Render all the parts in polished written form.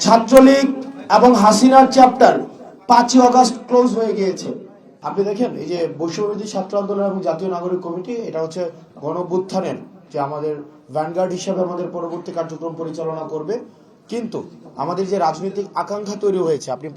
ছাত্রলীগ এবং হাসিনার chapter 5ই August close হয়ে গিয়েছে। আপনি দেখেন এই যে বৈষম্যবিরোধী ছাত্র আন্দোলন এবং জাতীয় নাগরিক কমিটি, এটা হচ্ছে গণঅভ্যুত্থানের যে আমাদের ভ্যানগার্ড হিসেবে আমাদের পরবর্তী কার্যক্রম পরিচালনা করবে। কিন্তু আমাদের যে রাজনৈতিক আকাঙ্ক্ষা তৈরি হয়েছে, আপনি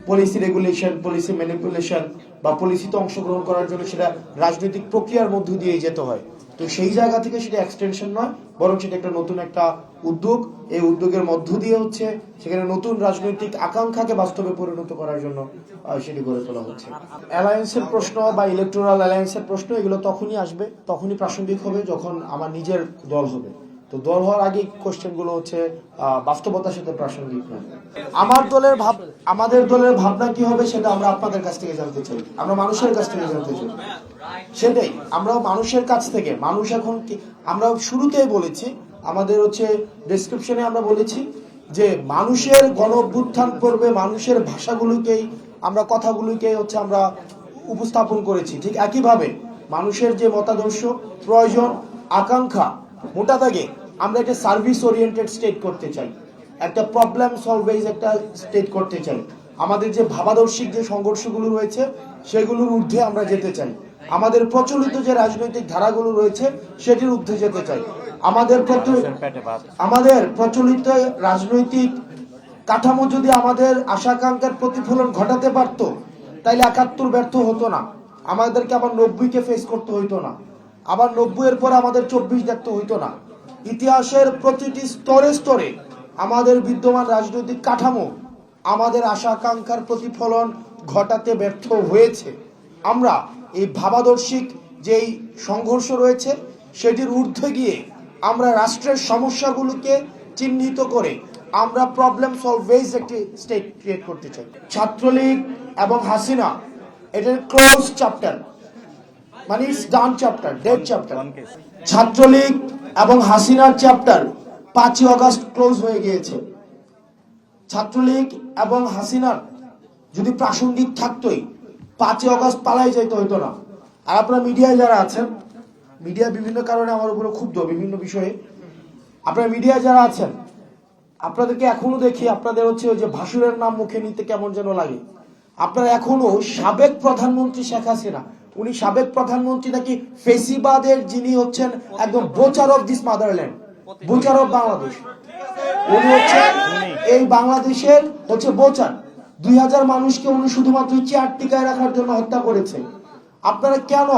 পলিসি রেগুলেশন, পলিসি ম্যানিপুলেশন বা পলিসিতে অংশগ্রহণ করার জন্য সেটা রাজনৈতিক প্রক্রিয়ার মধ্য দিয়ে যেতে হয়। তো সেই জায়গা থেকে সেটা এক্সটেনশন নয়, বরং সেটা একটা নতুন একটা উদ্যোগ। এই উদ্যোগের মধ্য দিয়ে হচ্ছে সেখানে নতুন রাজনৈতিক আকাঙ্ক্ষাকে বাস্তবে পরিণত করার জন্য সেটি গড়ে তোলা হচ্ছে। অ্যালায়েন্সের প্রশ্ন বা ইলেকটোরাল অ্যালায়েন্সের প্রশ্ন, এগুলো তখনই আসবে, তখনই প্রাসঙ্গিক হবে যখন আমার নিজের দল হবে। তো দল হওয়ার আগে কোশ্চেনগুলো হচ্ছে বাস্তবতার সাথে প্রাসঙ্গিক না। আমাদের দলের ভাবনা কি হবে সেটা আমরা আপনাদের কাছ থেকে জানতে চাই, আমরা মানুষের কাছ থেকে জানতে চাই। সেটাই আমরা মানুষের কাছ থেকে, মানুষ এখন কি, আমরা শুরুতেই বলেছি, আমাদের হচ্ছে ডেসক্রিপশনে আমরা বলেছি যে মানুষের গণ অভ্যুত্থান পর্বে মানুষের ভাষাগুলোকেই আমরা কথাগুলোকেই হচ্ছে আমরা উপস্থাপন করেছি। ঠিক একইভাবে মানুষের যে মতাদর্শ, প্রয়োজন, আকাঙ্ক্ষা, মোটা দাগে আমরা একটা সার্ভিস ওরিয়েন্টেড স্টেট করতে চাই, একটা প্রবলেম সলভেজ একটা স্টেট করতে চাই। আমাদের যে ভাবাদর্শিক যে সংঘর্ষগুলো রয়েছে সেগুলোর ঊর্ধ্বে আমরা যেতে চাই। আমাদের প্রচলিত যে রাজনৈতিক ধারাগুলো রয়েছে সেটির ঊর্ধ্বে যেতে চাই। আমাদের প্রচলিত রাজনৈতিক কাঠামো যদি আমাদের আশা আকাঙ্ক্ষার প্রতিফলন ঘটাতে পারত, তাইলে 71 ব্যর্থ হতো না, আমাদেরকে আবার 90-কে ফেস করতে হইতো না, আবার 90-এর পর আমাদের 24 দেখতে হইতো না। ইতিহাসের প্রতিটি স্তরে স্তরে আমাদের বিদ্যমান রাজনৈতিক কাঠামো আমাদের আশা আকাঙ্ক্ষার প্রতিফলন ঘটাতে ব্যর্থ হয়েছে। আমরা এই ভাবাদর্শিক যেই সংঘর্ষ রয়েছে সেটির ঊর্ধ্বে গিয়ে আমরা রাষ্ট্রের সমস্যাগুলোকে চিহ্নিত করে আমরা প্রবলেম সলভেজ একটি স্টেট ক্রিয়েট করতে চাই। ছাত্রলীগ এবং হাসিনা এটার ক্লোজ চ্যাপ্টার, মানে it's done chapter, dead chapter. Chhatra League এবং হাসিনার চ্যাপ্টার 5ই আগস্ট ক্লোজ হয়ে গিয়েছে। ছাত্রলীগ এবং হাসিনার যদি প্রাসঙ্গিক থাকতোই 5ই আগস্ট পালাই যাইতে হইতো না। আর আপনারা মিডিয়ায় যারা আছেন, মিডিয়া বিভিন্ন কারণে আমার উপরে ক্ষুব্ধ বিভিন্ন বিষয়ে, আপনারা মিডিয়ায় যারা আছেন আপনাদেরকে এখনো দেখি আপনাদের হচ্ছে ওই যে ভাসুরের নাম মুখে নিতে কেমন যেন লাগে। আপনারা এখনো সাবেক প্রধানমন্ত্রী শেখ হাসিনা, উনি সাবেক প্রধানমন্ত্রী নাকি ফেসিবাদের যিনি হচ্ছেন একদম বোচার of this motherland, বোচার of Bangladesh, উনি হচ্ছেন এই বাংলাদেশের হচ্ছে বোচার। 2000 মানুষকে উনি শুধুমাত্র চেয়ার টিকায় রাখার জন্য হত্যা করেছে। আপনারা কেন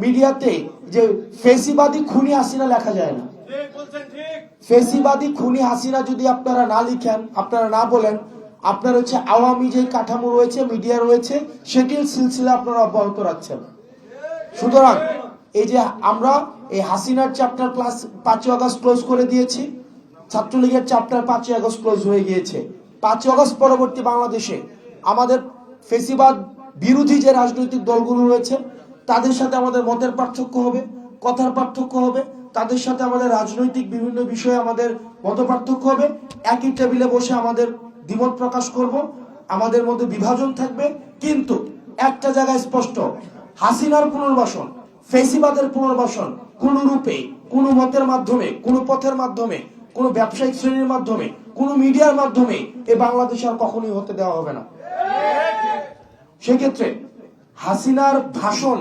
মিডিয়াতে যে ফেসিবাদী খুনি হাসিনা লেখা যায় না? ফেসিবাদী খুনি হাসিনা যদি আপনারা না লিখেন, আপনারা না বলেন, আপনার হচ্ছে আওয়ামী যে কাঠামো রয়েছে, মিডিয়া রয়েছে, সেটির সিলসিলা আপনারা অব্যাহত রাখছেন। সুতরাং এই যে আমরা এই হাসিনার চ্যাপ্টার 5ই আগস্ট ক্লোজ করে দিয়েছি, ছাত্রলীগের চ্যাপ্টার 5ই আগস্ট ক্লোজ হয়ে গিয়েছে। 5ই আগস্ট পরবর্তী বাংলাদেশে আমাদের ফেসিবাদ বিরোধী যে রাজনৈতিক দলগুলো রয়েছে তাদের সাথে আমাদের মতের পার্থক্য হবে, কথার পার্থক্য হবে, তাদের সাথে আমাদের রাজনৈতিক বিভিন্ন বিষয়ে আমাদের মত পার্থক্য হবে। একই টেবিলে বসে আমাদের দ্বিমত প্রকাশ করব, আমাদের মধ্যে বিভাজন থাকবে, কিন্তু একটা জায়গায় স্পষ্ট, হাসিনার পুনর্বাসন, ফেসিবাদের পুনর্বাসন কোন রূপে, কোন মতের মাধ্যমে, কোন পথের মাধ্যমে, কোন ব্যবসায়িক শ্রেণীর মাধ্যমে, কোন মিডিয়ার মাধ্যমে এ বাংলাদেশে আর কখনোই হতে দেওয়া হবে না। সেক্ষেত্রে হাসিনার ভাষণ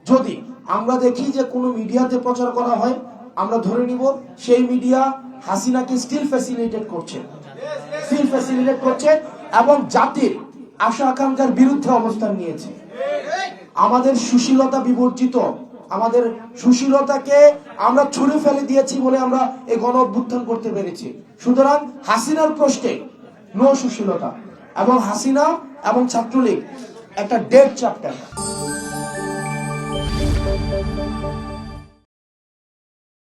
যদি আমরা দেখি যে কোনো মিডিয়াতে প্রচার করা হয়, আমরা ধরে নিব সেই মিডিয়া হাসিনাকে স্টিল ফ্যাসিলিটেট করছে এবং জাতির আশা আকাঙ্ক্ষার বিরুদ্ধে অবস্থান নিয়েছে। আমাদের সুশীলতা বিবর্জিত, আমাদের সুশীলতাকে আমরা ছুঁড়ে ফেলে দিয়েছি বলে আমরা এই গণ অভ্যুত্থান করতে পেরেছি। সুতরাং হাসিনার প্রশ্নে নো সুশীলতা, এবং হাসিনা এবং ছাত্রলীগ একটা ডেড চ্যাপ্টার।